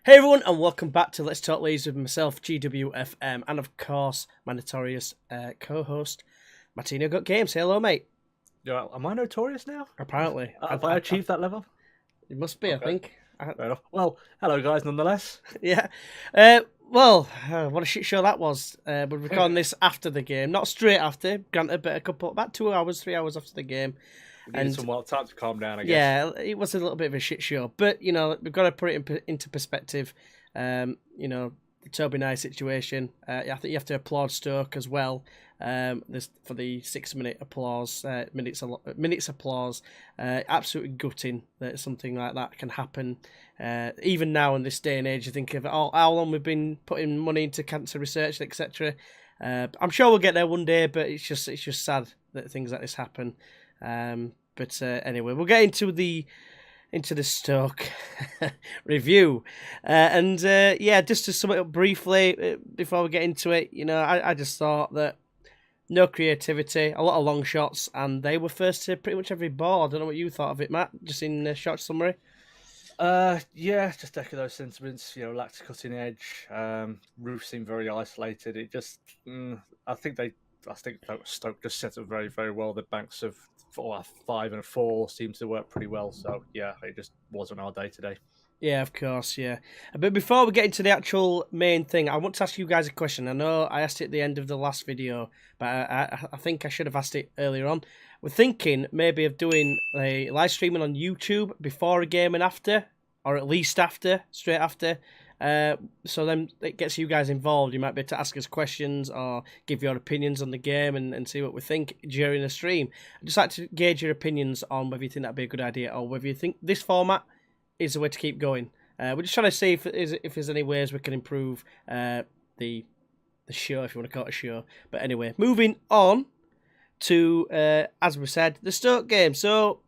Hey everyone, and welcome back to Let's Talk Leeds with myself, GWFM, and of course, my notorious co-host, Mattinho Got Game. Say hello, mate. Yeah, am I notorious now? Have Have I achieved that level? It must be, Okay, I think. fair enough. Well, hello guys, nonetheless. Yeah. What a shit show that was. We're recording this after the game. Not straight after, granted, but about 2 hours, 3 hours after the game. We needed some more time to calm down, I guess. Yeah, it was a little bit of a shit show, but we've got to put it into perspective. The Toby Nye situation. I think you have to applaud Stoke as well. This for the 6 minute applause, minutes applause. Absolutely gutting that something like that can happen. Even now in this day and age, you think of how long we've been putting money into cancer research, etc. I'm sure we'll get there one day, but it's just sad that things like this happen. Anyway, we'll get into the Stoke review, just to sum it up briefly before we get into it. I just thought that no creativity, a lot of long shots, and they were first to pretty much every ball. I don't know what you thought of it, Matt. Just in a short summary. Just echo those sentiments. Lacked cutting edge. Roof seemed very isolated. It just, I think Stoke just set up very, very well. The banks of 5 and a 4 seemed to work pretty well. So yeah, it just wasn't our day today. Yeah, of course, yeah. But before we get into the actual main thing, I want to ask you guys a question. I know I asked it at the end of the last video, but I think I should have asked it earlier on. We're thinking maybe of doing a live streaming on YouTube before a game and after, or at least after, straight after. So then it gets you guys involved. You might be able to ask us questions or give your opinions on the game and see what we think during the stream. I'd just like to gauge your opinions on whether you think that'd be a good idea or whether you think this format is the way to keep going. We're just trying to see if there's any ways we can improve the show, if you want to call it a show. But anyway, moving on to, as we said, the Stoke game. So,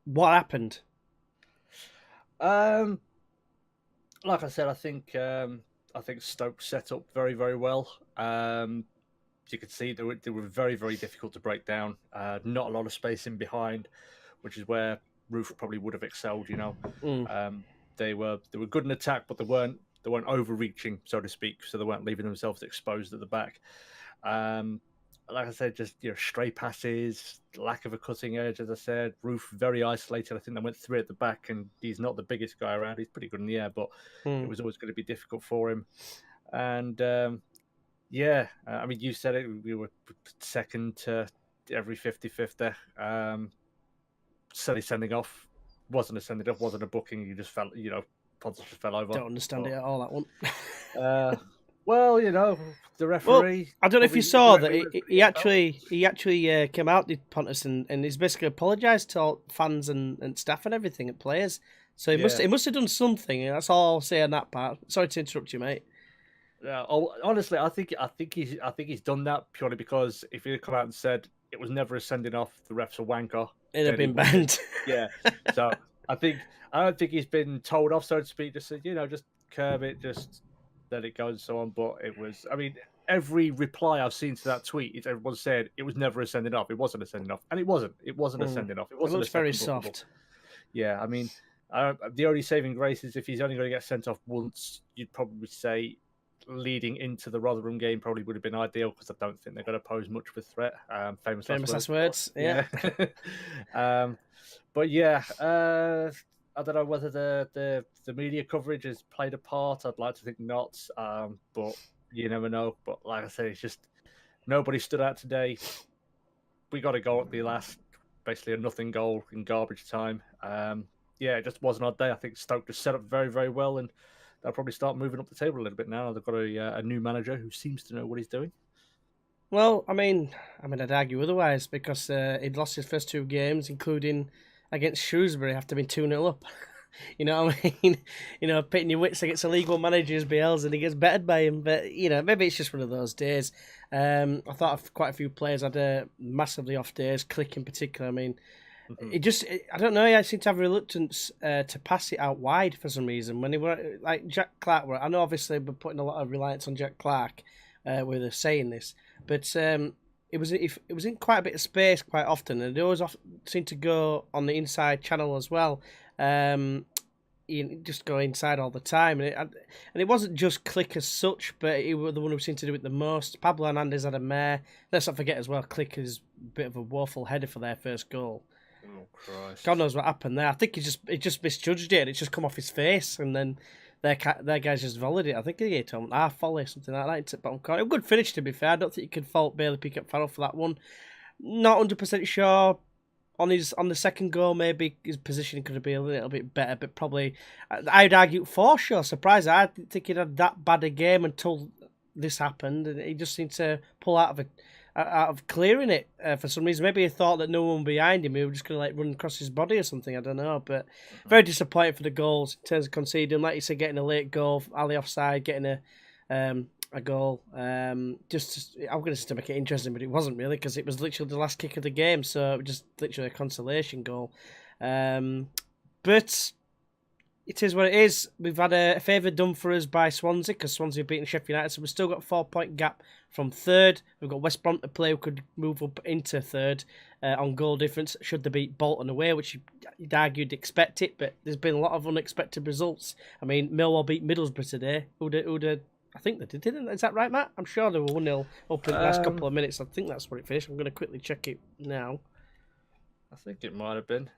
what happened? Like I said, I think Stoke set up very, very well. You could see they were very, very difficult to break down. Not a lot of space in behind, which is where Roof probably would have excelled. They were good in attack, but they weren't overreaching, so to speak. So they weren't leaving themselves exposed at the back. Like I said, just stray passes, lack of a cutting edge. As I said, Roof very isolated. I think they went 3 at the back, and he's not the biggest guy around. He's pretty good in the air, but it was always going to be difficult for him. And I mean, you said it. We were second to every 50-50. Silly sending off. Wasn't a sending off. Wasn't a booking. You just fell. Pods just fell over. Don't understand it at all, that one. Well, the referee. Well, I don't know if you saw that he actually came out, did Pontus, and he's basically apologised to all fans and staff and everything and players. So he must have done something. That's all I'll say on that part. Sorry to interrupt you, mate. Yeah. Honestly, I think he's done that purely because if he'd come out and said it was never a sending off, the ref's a wanker, it'd have been banned. Yeah. So I don't think he's been told off, so to speak. Just said, just curb it, just let it go and so on. But it was, I mean, every reply I've seen to that tweet, everyone said it was never a sending off. It wasn't a sending off, and it wasn't. It wasn't a sending off. It wasn't. It looks very soft. Yeah, I mean, the only saving grace is if he's only going to get sent off once, you'd probably say leading into the Rotherham game probably would have been ideal because I don't think they're going to pose much of a threat. Famous last words. Yeah. But yeah, I don't know whether the media coverage has played a part. I'd like to think not, but you never know. But like I say, it's just nobody stood out today. We got a goal at the last, basically a nothing goal in garbage time. It just wasn't our day. I think Stoke just set up very, very well, and they'll probably start moving up the table a little bit now. They've got a new manager who seems to know what he's doing. Well, I mean, I'd argue otherwise because he'd lost his first 2 games, including against Shrewsbury after being 2-0 up. You know what I mean? Pitting your wits against illegal managers, BLs, and he gets bettered by him. But, maybe it's just one of those days. I thought quite a few players had massively off days, Click in particular. I mean, I don't know, I seem to have a reluctance to pass it out wide for some reason. When they were, like Jack Clark, I know obviously we're putting a lot of reliance on Jack Clark with us saying this, but it was in quite a bit of space quite often, and they always seemed to go on the inside channel as well. just go inside all the time, and it wasn't just Click as such, but he was the one who seemed to do it the most. Pablo Hernandez had a mare. Let's not forget as well, Click is a bit of a woeful header for their first goal. Oh Christ! God knows what happened there. I think he just misjudged it. And it's just come off his face, and then their guys just volleyed it. I think he hit him half volley, something like that, into the bottom corner. A good finish, to be fair. I don't think you could fault Bailey Peacock-Farrell for that one. Not 100% sure on the second goal. Maybe his positioning could have been a little bit better, but probably I'd argue for sure. Surprised, I didn't think he'd had that bad a game until this happened, and he just seemed to pull out of clearing it for some reason. Maybe he thought that no one behind him. He was just going to like run across his body or something. I don't know. But very disappointed for the goals in terms of conceding. Like you said, getting a late goal, Ali offside, getting a goal. I'm going to say to make it interesting, but it wasn't really because it was literally the last kick of the game. So it was just literally a consolation goal. But it is what it is. We've had a favour done for us by Swansea because Swansea have beaten Sheffield United, so we've still got a 4-point gap from third. We've got West Brom to play who could move up into third on goal difference should they beat Bolton away, which you'd argue you'd expect it, but there's been a lot of unexpected results. I mean, Millwall beat Middlesbrough today. I think they did, didn't they? Is that right, Matt? I'm sure they were 1-0 up in the last couple of minutes. I think that's what it finished. I'm going to quickly check it now. I think it might have been.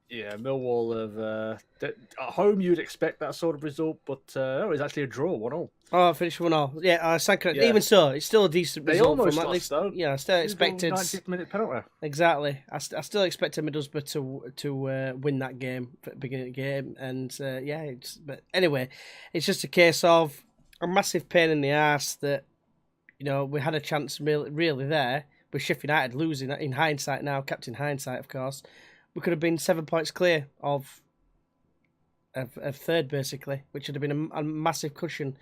Yeah, Millwall have at home. You'd expect that sort of result, but it was actually a draw, 1-1. Oh, finished 1-0. Yeah, even so, it's still a decent result. They almost from at lost, though. Yeah, I still expected 90th-minute penalty. Exactly. I still expected Middlesbrough to win that game at the beginning of the game, and but anyway, it's just a case of a massive pain in the arse that we had a chance really there with Sheffield United losing. In hindsight now, kept in hindsight, of course. We could have been 7 points clear of third, basically, which would have been a massive cushion.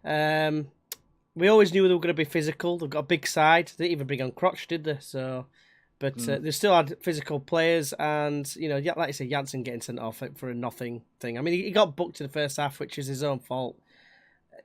We always knew they were going to be physical. They've got a big side. They didn't even bring on Crotch, did they? But they still had physical players, and like you said, Janssen getting sent off for a nothing thing. I mean, he got booked in the first half, which is his own fault.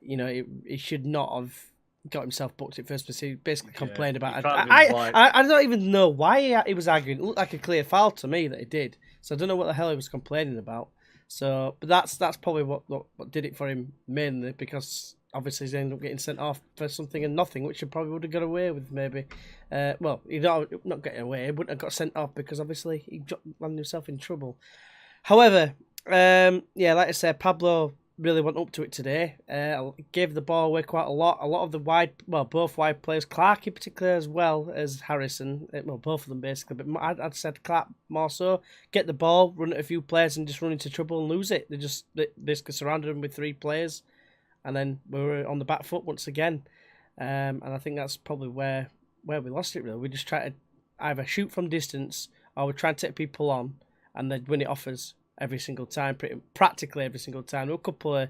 He should not have got himself booked at first, but he basically complained about it. I don't even know why he was arguing. It looked like a clear foul to me that he did. So I don't know what the hell he was complaining about. So, but that's probably what did it for him mainly, because obviously he ended up getting sent off for something and nothing, which he probably would have got away with maybe. He'd not getting away. He wouldn't have got sent off because obviously he landed himself in trouble. However, like I said, Pablo really went up to it today. Gave the ball away quite a lot. A lot of the both wide players, Clark in particular as well as Harrison. Both of them basically. But I'd said Clark more so. Get the ball, run at a few players, and just run into trouble and lose it. They basically surrounded him with 3 players, and then we were on the back foot once again. And I think that's probably where we lost it. Really, we just try to either shoot from distance or we try to take people on, and they'd win it off us every single time, practically every single time. There were a couple of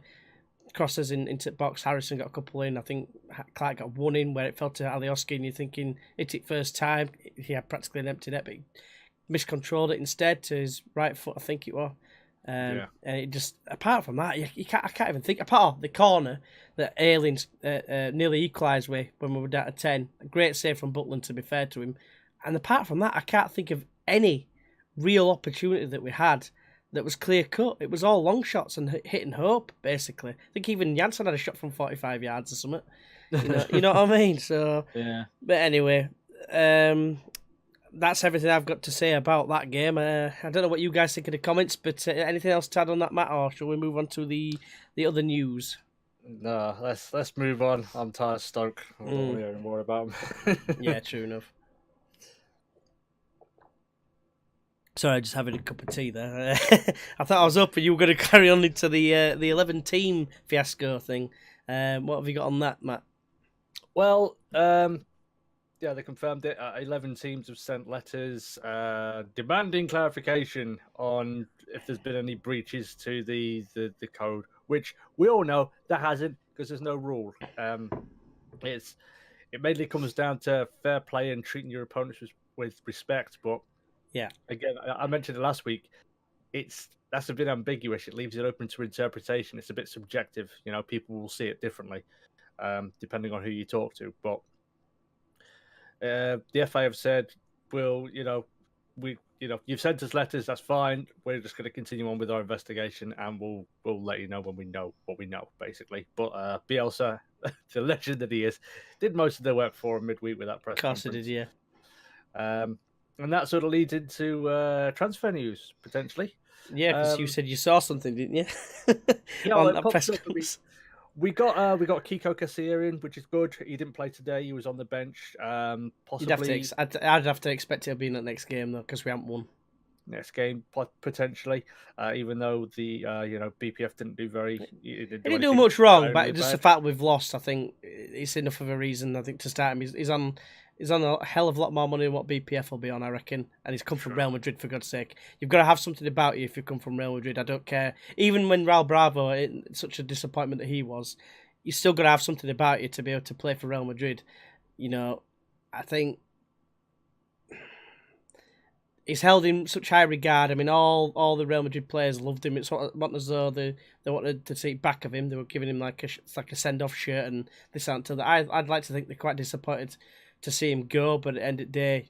crosses into the box. Harrison got a couple in. I think Clark got one in where it fell to Alioski, and you're thinking, hit it first time. He had practically an empty net, but he miscontrolled it instead to his right foot, I think it was. And it just, apart from that, I can't even think. Apart from the corner that Aylin nearly equalised with when we were down to 10. A great save from Butland, to be fair to him. And apart from that, I can't think of any real opportunity that we had that was clear cut. It was all long shots and hit and hope, basically. I think even Janssen had a shot from 45 yards or something. You know what I mean? So, yeah. But anyway, that's everything I've got to say about that game. I don't know what you guys think of the comments, but anything else to add on that, Matt, or shall we move on to the other news? No, let's move on. I'm tired of Stoke. I don't want to hear more about them. Yeah, true enough. Sorry, just having a cup of tea there. I thought I was hoping you were going to carry on into the 11-team fiasco thing. What have you got on that, Matt? Well, they confirmed it. 11 teams have sent letters demanding clarification on if there's been any breaches to the code, which we all know there hasn't, because there's no rule. It mainly comes down to fair play and treating your opponents with respect, but yeah, again, I mentioned it last week. That's a bit ambiguous. It leaves it open to interpretation. It's a bit subjective. People will see it differently, depending on who you talk to. But the FA have said, we'll you've sent us letters. That's fine. We're just going to continue on with our investigation, and we'll let you know when we know what we know, basically. But Bielsa, the legend that he is, did most of their work for him midweek with that press Of course conference. he did, yeah. And that sort of leads into transfer news potentially. Yeah, because you said you saw something, didn't you? Yeah, On well, that press conference. We got Kiko Kasirian, which is good. He didn't play today. He was on the bench. Possibly I'd have to expect he'll be in the next game though, because we haven't won. Next game potentially, even though the BPF didn't do He didn't do much wrong, but just the bad. fact we've lost, I think it's enough of a reason. I think to start him, he's on a hell of a lot more money than what BPF will be on, I reckon. And he's come from Real Madrid, for God's sake. You've got to have something about you if you come from Real Madrid. I don't care. Even when Raul Bravo, such a disappointment that he was, you still got to have something about you to be able to play for Real Madrid. I think he's held in such high regard. I mean, all the Real Madrid players loved him. It's not as though they wanted to take back of him. They were giving him like a send-off shirt and this and that. I'd like to think they're quite disappointed to see him go, but at the end of the day,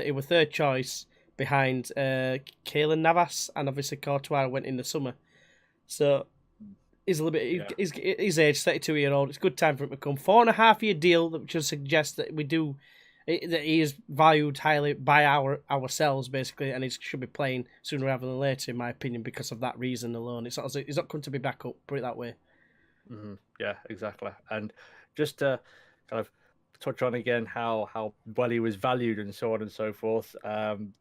he was third choice behind Keylor Navas, and obviously Courtois went in the summer. So he's a little bit. His age, 32-year-old. It's a good time for him to come. 4.5-year deal, which would suggest that that he is valued highly by ourselves, basically, and he should be playing sooner rather than later, in my opinion, because of that reason alone. He's not going to be back up, put it that way. Mm-hmm. Yeah, exactly. And just to kind of touch on again how well he was valued and so on and so forth,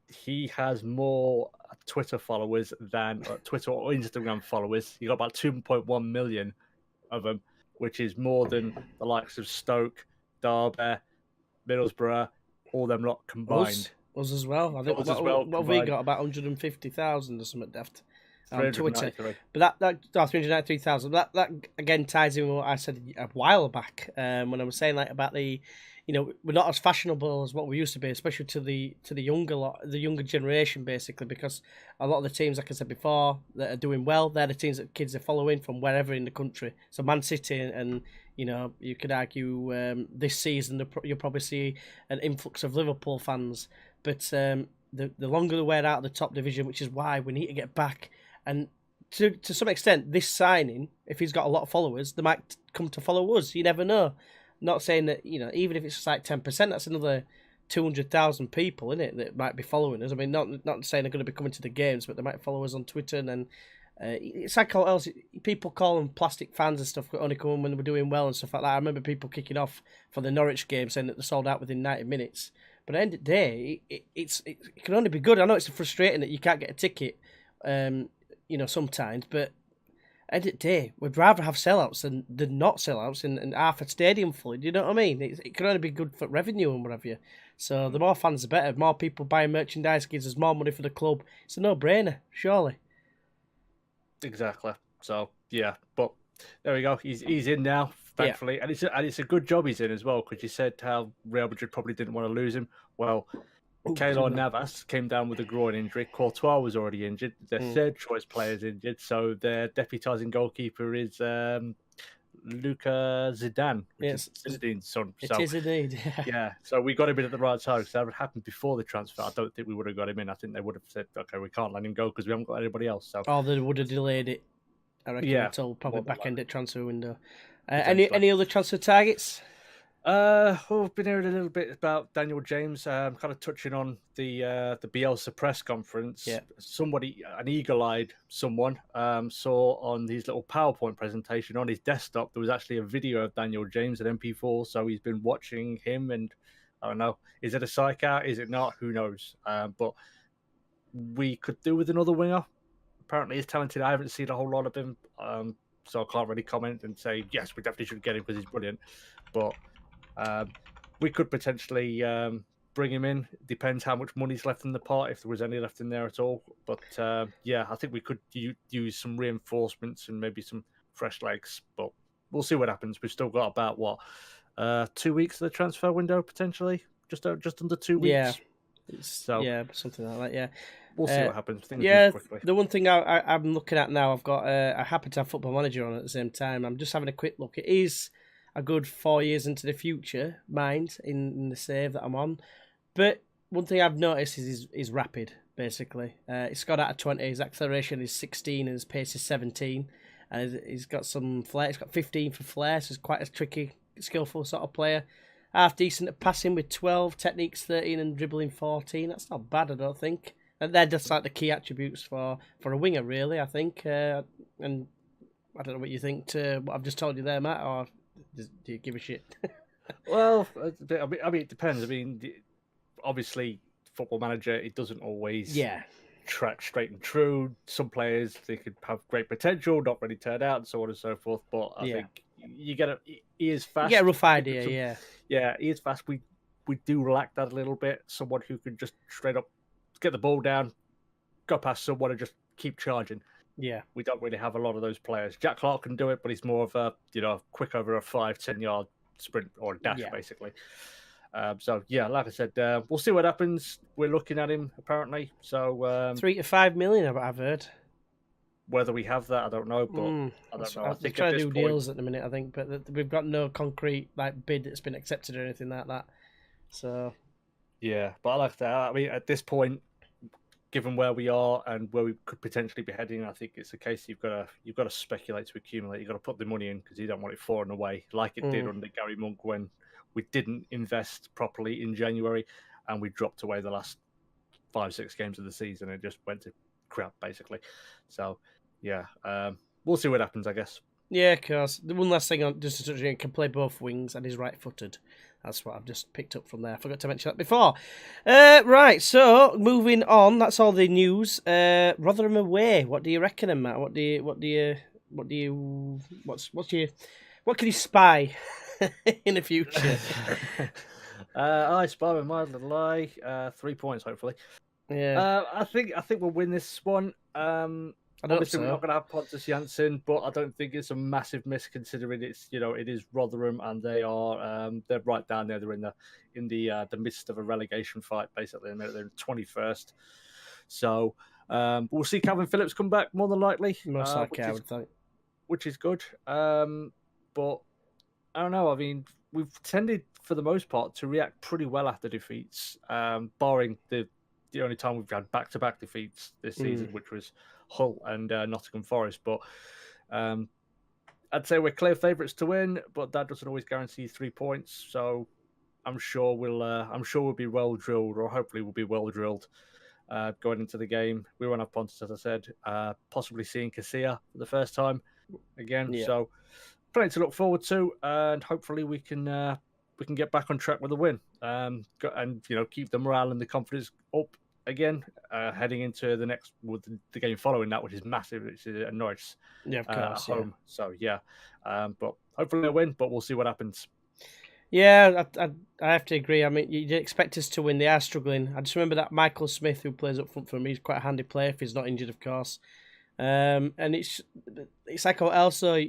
he has more Twitter followers than Twitter or Instagram followers. He got about 2.1 million of them, which is more than the likes of Stoke, Derby, Middlesbrough, all them lot combined. Us as well. I think what have we got? About 150,000 or something daft on Twitter. But that 393,000. That again ties in with what I said a while back when I was saying like about the, we're not as fashionable as what we used to be, especially to the younger generation, basically, because a lot of the teams, like I said before, that are doing well, they're the teams that kids are following from wherever in the country. So Man City and you could argue this season you'll probably see an influx of Liverpool fans, but the longer the way out of the top division, which is why we need to get back. And to some extent, this signing, if he's got a lot of followers, they might come to follow us. You never know. Not saying that, even if it's just like 10%, that's another 200,000 people, isn't it, that might be following us. I mean, not saying they're going to be coming to the games, but they might follow us on Twitter. And then it's like how else people call them plastic fans and stuff, only come when they were doing well and stuff like that. I remember people kicking off for the Norwich game saying that they sold out within 90 minutes. But at the end of the day, it can only be good. I know it's frustrating that you can't get a ticket, sometimes, but at the end of the day, we'd rather have sellouts than not sellouts and half a stadium full. Do you know what I mean? It can only be good for revenue and whatever. So the more fans, the better. More people buying merchandise gives us more money for the club. It's a no-brainer, surely. Exactly. So yeah, but there we go. He's in now, thankfully, yeah. And it's a good job he's in as well, because you said how Real Madrid probably didn't want to lose him. Well, Keylor Navas came down with a groin injury. Courtois was already injured. Their third choice player is injured, so their deputising goalkeeper is Luka Zidane, which is Zidane's son. It is indeed. Yeah, so we got him in at the right time, because that would happen before the transfer. I don't think we would have got him in. I think they would have said, okay, we can't let him go because we haven't got anybody else. So, or they would have delayed it, I reckon, until probably back end at transfer window. Any other transfer targets? We've been hearing a little bit about Daniel James, kind of touching on the Bielsa press conference. Yeah. Somebody, an eagle-eyed someone, saw on his little PowerPoint presentation on his desktop, there was actually a video of Daniel James at MP4, so he's been watching him, and I don't know, is it a psych out? Is it not? Who knows? But we could do with another winger. Apparently he's talented. I haven't seen a whole lot of him, so I can't really comment and say, yes, we definitely should get him because he's brilliant. But we could potentially bring him in. Depends how much money's left in the pot, if there was any left in there at all. But I think we could use some reinforcements and maybe some fresh legs. But we'll see what happens. We've still got about 2 weeks of the transfer window potentially, just under 2 weeks. Yeah, something like that. Yeah, we'll see what happens. Things move quickly. The one thing I'm looking at now, I've got I happen to have Football Manager on at the same time. I'm just having a quick look. It is a good 4 years into the future, mind, in the save that I'm on. But one thing I've noticed is he's rapid. Basically, he's scored out of 20. His acceleration is 16, and his pace is 17. And he's got some flair. He's got 15 for flair, so he's quite a tricky, skillful sort of player. Half decent at passing with 12, techniques 13, and dribbling 14. That's not bad, I don't think. And they're just like the key attributes for a winger, really, I think. And I don't know what you think to what I've just told you there, Matt, or do you give a shit? Well, I mean, it depends. I mean, obviously, Football Manager, it doesn't always track straight and true. Some players, they could have great potential, not really turn out, and so on and so forth. But I think you get he is fast. You get a rough idea, Yeah, he is fast. We do lack that a little bit. Someone who can just straight up get the ball down, go past someone and just keep charging. Yeah. We don't really have a lot of those players. Jack Clark can do it, but he's more of a, quick over a 5-10 yard sprint or dash, basically. So, like I said, we'll see what happens. We're looking at him, apparently. So 3 to 5 million, I've heard. Whether we have that, I don't know, but I don't know. I think trying to do deals at the minute, I think, but we've got no concrete bid that's been accepted or anything like that. So, yeah, but I like that. I mean, at this point, given where we are and where we could potentially be heading, I think it's a case you've got to speculate to accumulate. You've got to put the money in because you don't want it falling away like it did under Gary Monk when we didn't invest properly in January and we dropped away the last 5-6 games of the season. It just went to crap, basically. So, we'll see what happens, I guess. Yeah, of course. The one last thing, just to touch on, can play both wings and is right-footed. That's what I've just picked up from there. I forgot to mention that before. Right, so moving on. That's all the news. Rotherham away. What do you reckon, Matt? What can you spy in the future? I spy with my little eye. 3 points, hopefully. Yeah. I think we'll win this one. Obviously, we're not going to have Pontus Jansson, but I don't think it's a massive miss considering it's it is Rotherham and they are they're right down there. They're in the midst of a relegation fight basically. They're 21st, so we'll see Calvin Phillips come back more than likely. Most likely, I would think, which is good. But I don't know. I mean, we've tended for the most part to react pretty well after defeats, barring the only time we've had back-to-back defeats this season, which was Hull and Nottingham Forest. But I'd say we're clear favourites to win, but that doesn't always guarantee 3 points. So I'm sure we'll be well drilled, or hopefully we'll be well drilled going into the game. We won't have Pontus, as I said, possibly seeing Casilla for the first time again. Yeah. So plenty to look forward to, and hopefully we can get back on track with a win, and keep the morale and the confidence up again, heading into the game following that, which is massive. It's a Norwich of course, home. So but hopefully a win, but we'll see what happens. Yeah, I have to agree. I mean, you didn't expect us to win. They are struggling. I just remember that Michael Smith, who plays up front for me, is quite a handy player if he's not injured, of course. And it's like also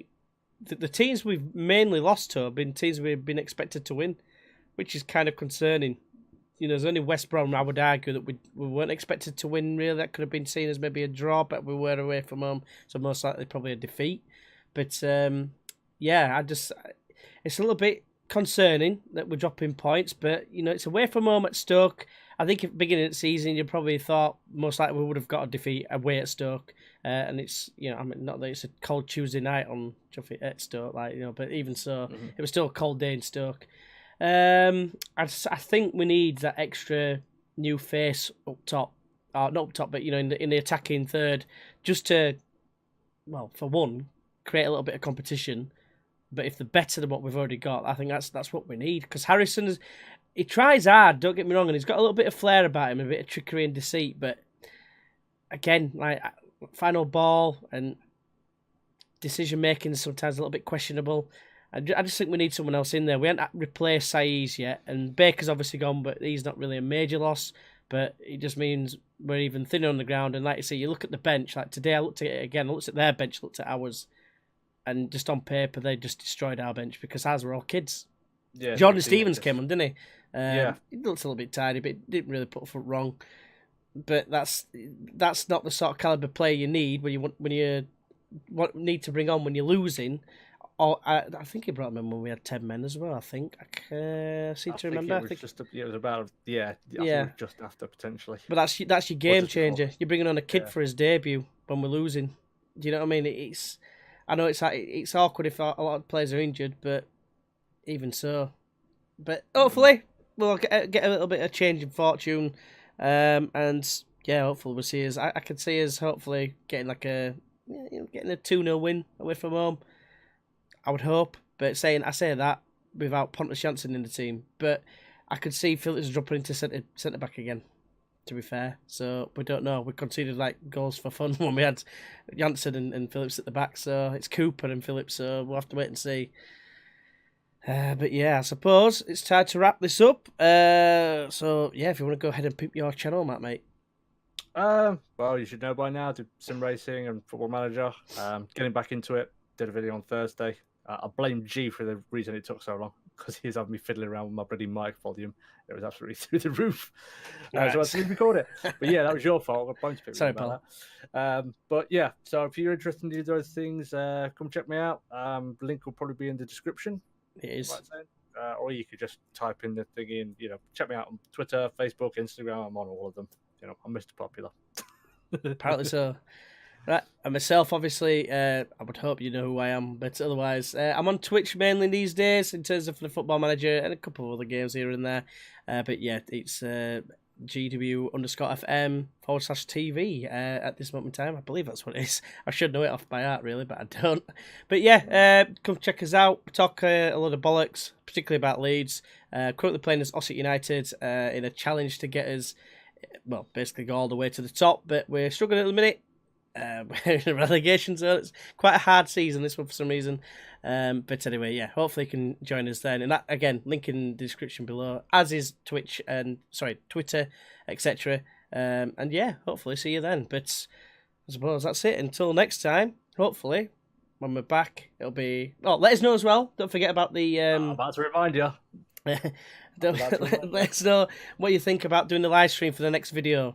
the teams we've mainly lost to have been teams we've been expected to win, which is kind of concerning. There's only West Brom, I would argue, that we weren't expected to win, really. That could have been seen as maybe a draw, but we were away from home, so most likely probably a defeat. But, it's a little bit concerning that we're dropping points, but, it's away from home at Stoke. I think at the beginning of the season, you probably thought most likely we would have got a defeat away at Stoke. And it's, not that it's a cold Tuesday night at Stoke, but even so, it was still a cold day in Stoke. I think we need that extra new face up top, not up top, but in the attacking third, just to, for one, create a little bit of competition. But if they're better than what we've already got, I think that's what we need. Because Harrison he tries hard. Don't get me wrong, and he's got a little bit of flair about him, a bit of trickery and deceit. But again, final ball and decision making is sometimes a little bit questionable. I just think we need someone else in there. We haven't replaced Saiz yet, and Baker's obviously gone, but he's not really a major loss. But it just means we're even thinner on the ground. And like you say, you look at the bench. Like today, I looked at it again. I looked at their bench, looked at ours, and just on paper, they just destroyed our bench because ours were all kids. Yeah, Jordan Stevens came on, didn't he? He looked a little bit tidy, but didn't really put a foot wrong. But that's not the sort of caliber player you need when you need to bring on when you're losing. Oh, I think he brought him in when we had 10 men as well. I think I seem to remember. It was it was about I think it was just after potentially. But that's your game changer. You're bringing on a kid for his debut when we're losing. Do you know what I mean? I know it's awkward if a lot of players are injured, but even so. But hopefully we'll get a little bit of change in fortune, and yeah, hopefully we'll see us. I could see us hopefully getting getting a 2-0 win away from home. I would hope, but I say that without Pontus Jansson in the team, but I could see Phillips dropping into centre back again. To be fair, so we don't know. We conceded like goals for fun when we had Jansson and Phillips at the back, so it's Cooper and Phillips. So we'll have to wait and see. But yeah, I suppose it's time to wrap this up. So yeah, if you want to go ahead and peep your channel, Matt, mate. Well, you should know by now. Do sim racing and Football Manager. Getting back into it. Did a video on Thursday. I blame G for the reason it took so long, because he's having me fiddling around with my bloody mic volume. It was absolutely through the roof. Right. So I didn't record it. But yeah, that was your fault. I blame people. Sorry, about that. But yeah, so if you're interested in either of those things, come check me out. Link will probably be in the description. It is. Or you could just type in the thing in, check me out on Twitter, Facebook, Instagram. I'm on all of them. I'm Mr. Popular. Apparently so. Right, and myself, obviously, I would hope you know who I am, but otherwise, I'm on Twitch mainly these days in terms of the Football Manager and a couple of other games here and there. But yeah, it's GW_FM/TV at this moment in time. I believe that's what it is. I should know it off by heart, really, but I don't. But yeah, come check us out. We talk a lot of bollocks, particularly about Leeds. Currently playing as Leeds United in a challenge to get us, well, basically go all the way to the top, but we're struggling at the minute. We're in a relegation zone. It's quite a hard season, this one, for some reason. But anyway, yeah, hopefully you can join us then. And that, again, link in the description below, as is Twitter, etc. And yeah, hopefully see you then. But I suppose that's it. Until next time, hopefully, when we're back, it'll be... Oh, let us know as well. Don't forget about the... I'm about to remind you. Let us know what you think about doing the live stream for the next video.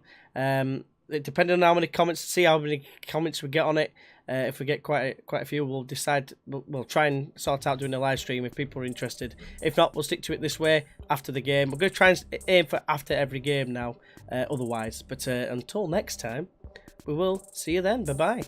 Depending on how many comments, see how many comments we get on it. If we get quite a few, we'll decide. We'll try and sort out doing a live stream if people are interested. If not, we'll stick to it this way after the game. We're going to try and aim for after every game now. Otherwise, but until next time, we will see you then. Bye bye.